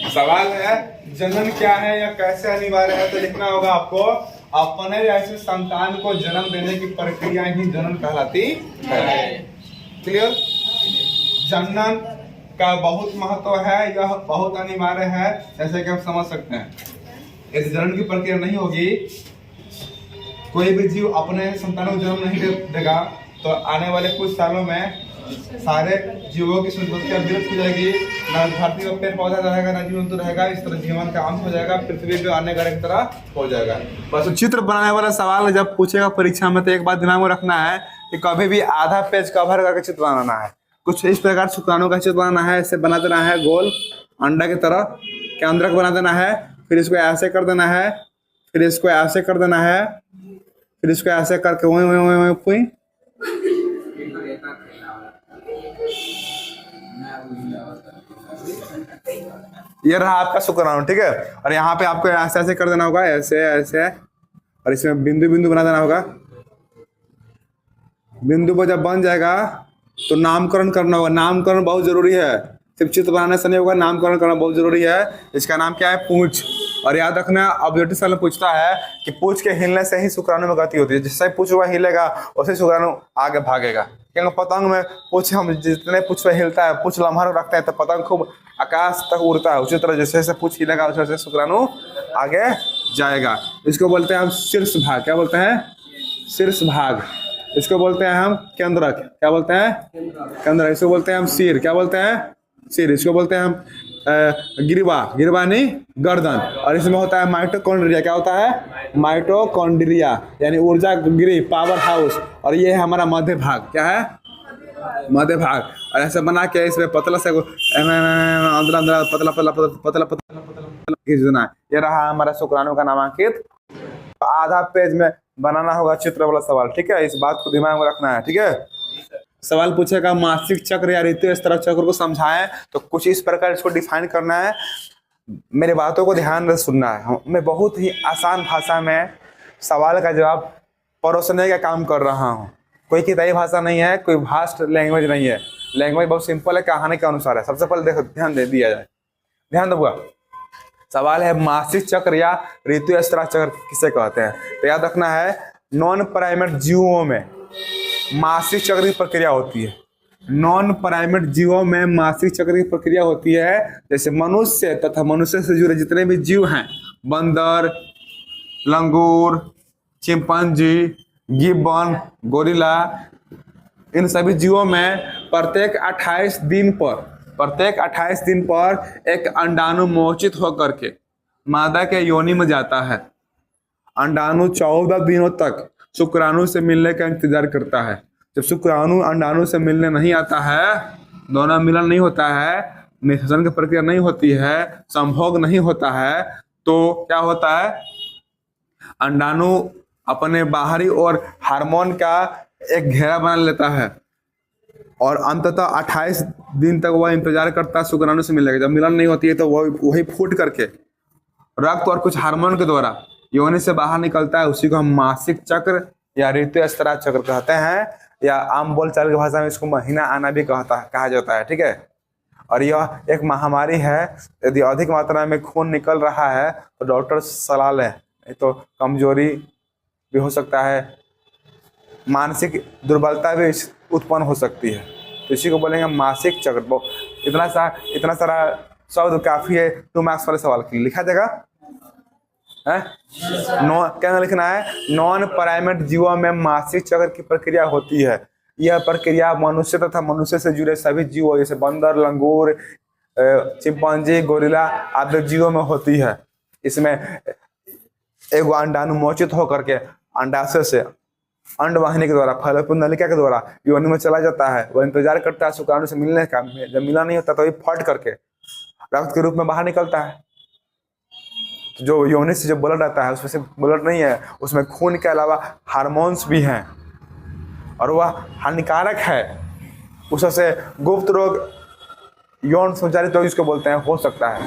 सवाल है जनन क्या है या कैसे अनिवार्य है, तो लिखना होगा आपको अपने ऐसे संतान को जन्म देने की प्रक्रिया ही जनन कहलाती है। क्लियर? जनन का बहुत महत्व है, यह बहुत अनिवार्य है, जैसे कि आप समझ सकते हैं। यदि जनन की प्रक्रिया नहीं होगी, कोई भी जीव अपने संतानों को जन्म नहीं देगा, तो आने वाले कुछ सालों में सारे जीवों की संतति विलुप्त हो जाएगी। ना धरती पर पेड़ पौधा रहेगा, ना जीव जंतु रहेगा। इस तरह जीवन का अंत हो जाएगा, पृथ्वी पे आने की तरह हो जाएगा। बस चित्र बनाने वाला सवाल जब पूछेगा परीक्षा में, तो एक बात दिमाग में रखना है कि कभी भी आधा पेज कवर करके चित्र बनाना है। कुछ इस प्रकार शुक्राणु का चित्र बनाना है। इसे बना देना है गोल अंडा की तरह, केंद्रक बना देना है। फिर इसको ऐसे कर देना है, फिर इसको ऐसे कर देना है, फिर इसको ऐसे करके वही ये रहा आपका शुक्राणु। ठीक है, और यहाँ पे आपको ऐसे ऐसे कर देना होगा, ऐसे ऐसे, और इसमें बिंदु बिंदु बना देना होगा। बिंदु पर जब बन जाएगा तो नामकरण करना होगा। नामकरण बहुत जरूरी है, सिर्फ चित्र बनाने से नहीं होगा, नामकरण करना बहुत जरूरी है। इसका नाम क्या है? पूंछ। और याद रखना, ऑब्जेक्टिव सवाल में पूछता है कि पूंछ के हिलने से ही शुक्राणु में गति होती है। जिससे पूंछ हुआ हिलेगा उसे शुक्राणु आगे भागेगा। क्योंकि पतंग में पूंछ, हम जितने पूंछ पे हिलता है, पूंछ लम्हा रखते हैं तो पतंग खूब आकाश तक उड़ता है। उसी तरह जैसे जैसे पूंछ हिलेगा उसे वैसे शुक्राणु आगे जाएगा। इसको बोलते हैं हम शीर्ष भाग। क्या बोलते हैं? शीर्ष भाग। इसको बोलते हैं हम केंद्रक। क्या बोलते हैं? केंद्रक। इसको बोलते हैं हम सिर। क्या बोलते हैं? सिर। इसको बोलते हैं हम गिरवा। गिरवा नहीं, गर्दन। और इसमें होता है माइटोकॉन्ड्रिया। क्या होता है? माइटोकॉन्ड्रिया, यानी ऊर्जा गृह, पावर हाउस। और ये है हमारा मध्य भाग। क्या है? मध्य भाग। और ऐसे बना के इसमें पतला से अंदर अंदर पतला पतला पतला पतला खींच देना है। ये रहा हमारा शुक्राणु का नामांकित। आधा पेज में बनाना होगा चित्र वाला सवाल। ठीक है, इस बात को दिमाग में रखना है। ठीक है, सवाल पूछेगा मासिक चक्र या ऋतु स्तर चक्र को समझाएं, तो कुछ इस प्रकार इसको डिफाइन करना है। मेरे बातों को ध्यान से सुनना है। मैं बहुत ही आसान भाषा में सवाल का जवाब परोसने का काम कर रहा हूँ। कोई किताबी भाषा नहीं है, कोई भास्ट लैंग्वेज नहीं है। लैंग्वेज बहुत सिंपल है, कहानी के अनुसार है। सबसे पहले देखो, ध्यान दे दिया जाए, ध्यान दूंगा। सवाल है मासिक चक्र या ऋतु स्तर चक्र किसे कहते हैं। तो याद रखना है, नॉन प्राइमेट जीवों में मासिक चक्र की प्रक्रिया होती है। नॉन प्राइमेट जीवों में मासिक चक्र की प्रक्रिया होती है। जैसे मनुष्य तथा मनुष्य से जुड़े जितने भी जीव हैं, बंदर, लंगूर, चिंपांजी, गिब्बन, गोरिल्ला, इन सभी जीवों में प्रत्येक 28 दिन पर एक अंडाणु मोचित होकर के मादा के योनि में जाता है। अंडाणु 14 दिनों तक शुक्राणु से मिलने का इंतजार करता है। जब शुक्राणु अंडाणु से मिलने नहीं आता है, दोनों मिलन नहीं होता है, निषेचन की प्रक्रिया नहीं होती है, संभोग नहीं होता है, तो क्या होता है? अंडाणु अपने बाहरी और हार्मोन का एक घेरा बना लेता है और अंततः 28 दिन तक वह इंतजार करता है शुक्राणु से मिलने का। जब मिलन नहीं होती है तो वही फूट करके रक्त और कुछ हार्मोन के द्वारा योनि से बाहर निकलता है। उसी को हम मासिक चक्र या ऋतु स्तर चक्र कहते हैं, या आम बोलचाल की भाषा में इसको महीना आना भी कहा जाता है। ठीक है, और यह एक महामारी है। यदि अधिक मात्रा में खून निकल रहा है तो डॉक्टर सलाह लें, नहीं तो कमजोरी भी हो सकता है, मानसिक दुर्बलता भी उत्पन्न हो सकती है। तो इसी को बोलेंगे मासिक चक्र। इतना सारा शब्द काफी है 2 मार्क्स वाले सवाल के लिए। लिखा जाएगा है? क्या लिखना है? नॉन प्राइमेट जीवों में मासिक चक्र की प्रक्रिया होती है। यह प्रक्रिया मनुष्य तथा मनुष्य से जुड़े सभी जीवों जैसे बंदर, लंगूर, चिंपांजी, गोरिल्ला आदि जीवों में होती है। इसमें एक अंडाणु मोचित होकर के अंडाशय से अंडवाहिनी के द्वारा, फलोत्पन्न नलिका के द्वारा योनि में चला जाता है। वह इंतजार करता है शुक्राणु से मिलने का। जब मिला नहीं होता तो वही फट करके रक्त के रूप में बाहर निकलता है। जो योनि से जो ब्लड आता है उसमें से ब्लड नहीं है, उसमें खून के अलावा हार्मोन्स भी हैं और वह हानिकारक है। उससे गुप्त रोग, यौन संचारित रोग इसको बोलते हैं, हो सकता है।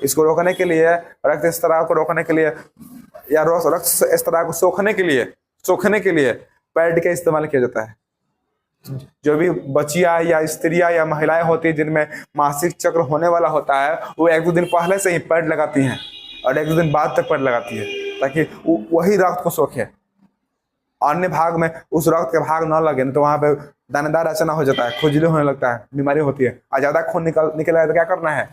इसको रोकने के लिए, रक्त स्राव को रोकने के लिए या रक्त स्राव को सोखने के लिए पैड का इस्तेमाल किया जाता है। जो भी बच्चियां या स्त्रियां या महिलाएं होती है जिनमें मासिक चक्र होने वाला होता है, वो 1-2 दिन पहले से ही पैड लगाती हैं और 1-2 दिन बाद तक पैड लगाती है, ताकि वही रक्त को सोखे, अन्य भाग में उस रक्त के भाग न लगे, तो वहां पे दानेदार रचना हो जाता है, खुजली होने लगता है, बीमारी होती है। और ज्यादा खून निकलेगा तो क्या करना है?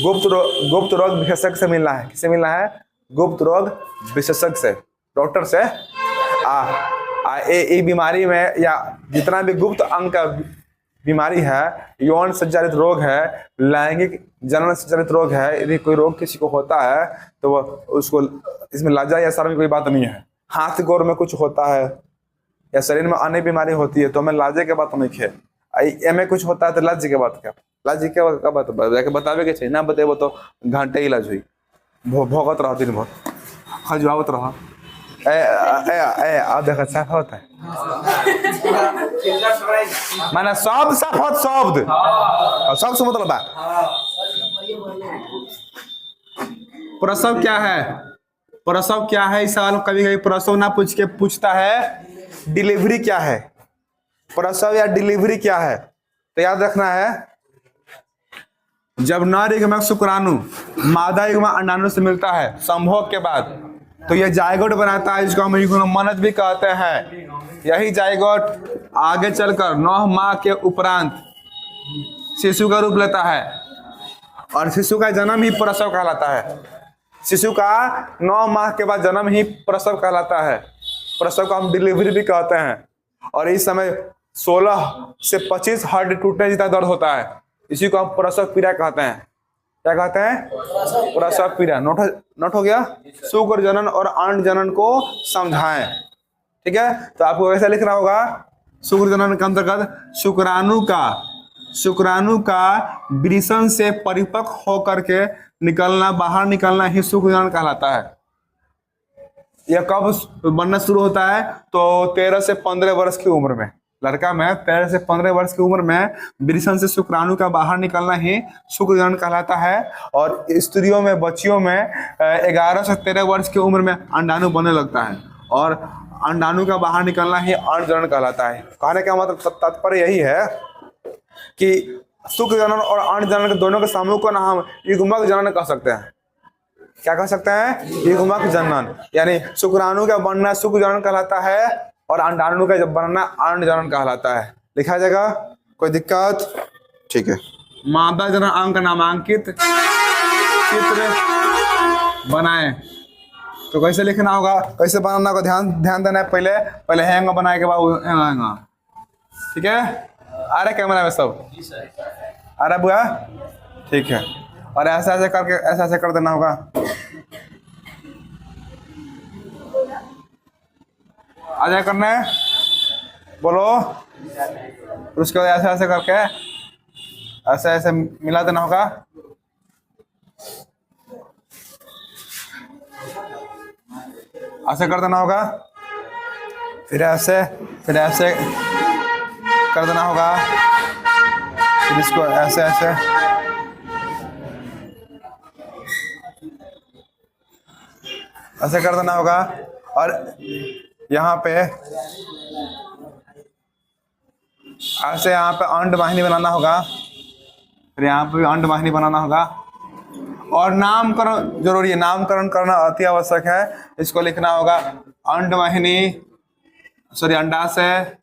गुप्त रोग विशेषज्ञ से मिलना है। किससे मिलना है? गुप्त रोग विशेषज्ञ से, डॉक्टर से। ये बीमारी में या जितना भी गुप्त अंग का बीमारी है, यौन संचालित रोग है, लैंगिक जनन संचालित रोग है, यदि कोई रोग किसी को होता है तो वो उसको, इसमें लज्जा या शर्म की कोई बात नहीं है। हाथ गोर में कुछ होता है या शरीर में अन्य बीमारी होती है तो हमें लाजे के बात नहीं खे, में कुछ होता है तो लाज के बात क्या, लाज के बात जाके बतावे के चाहिए, ना बतेबो तो घंटे इलाज हुई, भोगत रहो दिन भर, खजुआवत रहो। अब देखा साफ होता है, माने सब साफ होत, शब्द से मतलब प्रसव क्या है? प्रसव क्या है? इस सवाल कभी कभी प्रसव ना पूछ के पूछता है डिलीवरी क्या है। प्रसव या डिलीवरी क्या है तो याद रखना है, जब नर युग्मक शुक्राणु मादा युग्मक अंडाणु से मिलता है संभोग के बाद, तो यह जायगोट बनाता है, जिसको हम युग्मनज भी कहते हैं। यही जायगोट आगे चलकर 9 माह के उपरांत शिशु का रूप लेता है और शिशु का जन्म ही प्रसव कहलाता है। शिशु का 9 माह के बाद जन्म ही प्रसव कहलाता है। प्रसव को हम डिलीवरी भी कहते हैं। और इस समय 16 से 25 हड्डी टूटने जितना दर्द होता है, इसी को हम प्रसव पीड़ा कहते हैं। क्या कहते हैं? प्रसव पीड़ा। नोट हो गया? शुक्र जनन और अंड जनन को समझाएं, ठीक है। तो आपको वैसा लिखना होगा, शुक्र जनन के अंतर्गत शुक्राणु का वृषण से परिपक्व होकर के बाहर निकलना ही शुक्र जनन कहलाता है। यह कब बनना शुरू होता है? तो 13 से 15 वर्ष की उम्र में, लड़का में 13 से 15 वर्ष की उम्र में वृषण से शुक्राणु का बाहर निकलना ही शुक्र जनन कहलाता है। और स्त्रियों में, बच्चियों में 11 से 13 वर्ष की उम्र में अंडाणु बनने लगता है और अंडाणु का बाहर निकलना ही अंड जनन कहलाता है। कहने का मतलब तात्पर्य यही है कि शुक्र जनन और अंड जनन के दोनों के समूह को ना हम युग्मक जनन कह सकते हैं। क्या कह सकते हैं? युग्मक जनन। यानी शुक्राणु का बनना शुक्र जनन कहलाता है और अंडाणु का जब बनना अंड जनन कहलाता है। लिखा जाएगा? कोई दिक्कत? ठीक है। मादा जनन अंग का नामांकित चित्र बनाए, तो कैसे लिखना होगा, कैसे बनाना होगा, ध्यान देना है। पहले हैंग बनाए के बाद हैंग, ठीक है। आ रहा कैमरा में सब? आ रहा बुआ? ठीक है। और ऐसा ऐसे करके ऐसा कर देना होगा। आ जाए करना है, बोलो। उसके बाद ऐसे ऐसे करके ऐसे मिला देना होगा। ऐसे कर देना होगा, फिर ऐसे कर देना होगा, फिर इसको ऐसे ऐसे कर देना होगा। और यहाँ पे ऐसे यहाँ पे अंड वाहिनी बनाना होगा, फिर यहाँ पे भी अंड वाहिनी बनाना होगा। और नामकरण जरूरी है, नामकरण करना अति आवश्यक है। इसको लिखना होगा अंड वाहिनी, सॉरी अंडाशय,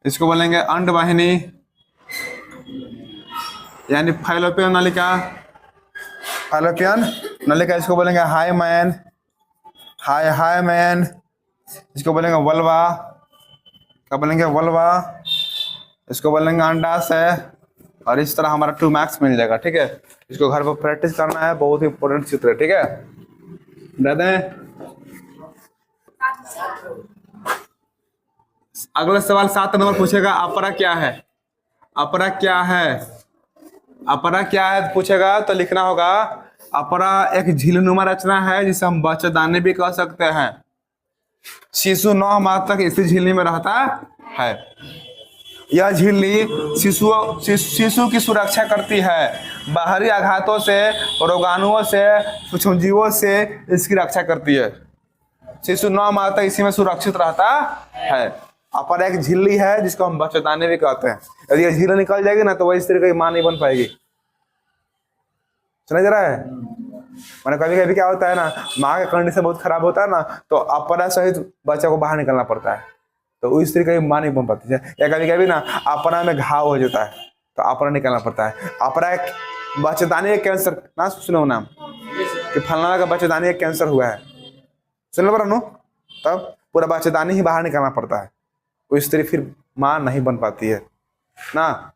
इसको बोलेंगे अंड वाहिनी, यानी फैलोपियन नलिका, इसको बोलेंगे हाइमेन, इसको बोलेंगे वल्वा, क्या बोलेंगे? वल्वा। इसको बोलेंगे अंडाशय। और इस तरह हमारा 2 मार्क्स मिल जाएगा, ठीक है। इसको घर पर प्रैक्टिस करना है, बहुत ही इंपॉर्टेंट चित्र है, ठीक है। दादा अगला सवाल 7 नंबर पूछेगा, अपरा क्या है? अपरा क्या है पूछेगा तो लिखना होगा, अपरा एक झिल्लीनुमा रचना है जिसे हम बच्चेदानी भी कह सकते हैं। शिशु 9 माह तक इसी झिल्ली में रहता है। यह झिल्ली शिशु की सुरक्षा करती है, बाहरी आघातों से, रोगाणुओं से, सूक्ष्मजीवों से इसकी रक्षा करती है। शिशु 9 माह तक इसी में सुरक्षित रहता है। अपर एक झिल्ली है जिसको हम बच्चेदानी भी कहते हैं। यदि ये झिल्ली निकल जाएगी ना तो वही स्त्री की मां नहीं बन पाएगी। समझ रहा है? मैंने कभी कभी क्या होता है ना, माँ का कंडीशन बहुत खराब होता है ना, तो अपना सहित बच्चा को बाहर निकलना पड़ता है, तो उस स्त्री की मां नहीं बन पाती है। या कभी कभी ना अपना में घाव हो जाता है तो अपना निकलना पड़ता है। अपना एक बच्चेदानी एक कैंसर ना सुनो नाम कि फलना का बच्चेदानी एक कैंसर हुआ है, सुन लो बरानो, तब पूरा बच्चेदानी ही बाहर निकलना पड़ता है, वो स्त्री फिर मां नहीं बन पाती है ना।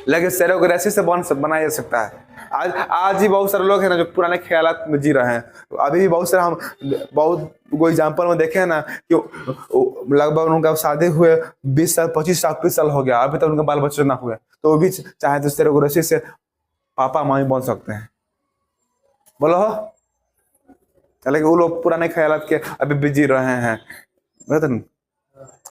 लेकिन सेरोगेनेसिस से बनाया जा सकता है। आज ही बहुत सारे लोग हैं ना जो पुराने ख्यालात में जी रहे हैं। अभी भी बहुत सारे हम बहुत कोई एग्जाम्पल में देखे हैं ना कि लगभग उनका शादी हुए 20 साल 25 साल 30 साल हो गया, अभी तक उनका बाल बच्चे ना हुए, तो वो भी चाहे तो सेरोगेनेसिस से पापा माँ बन सकते हैं। बोलो हो, लेकिन वो लोग पुराने ख्यालात के अभी भी जी रहे हैं।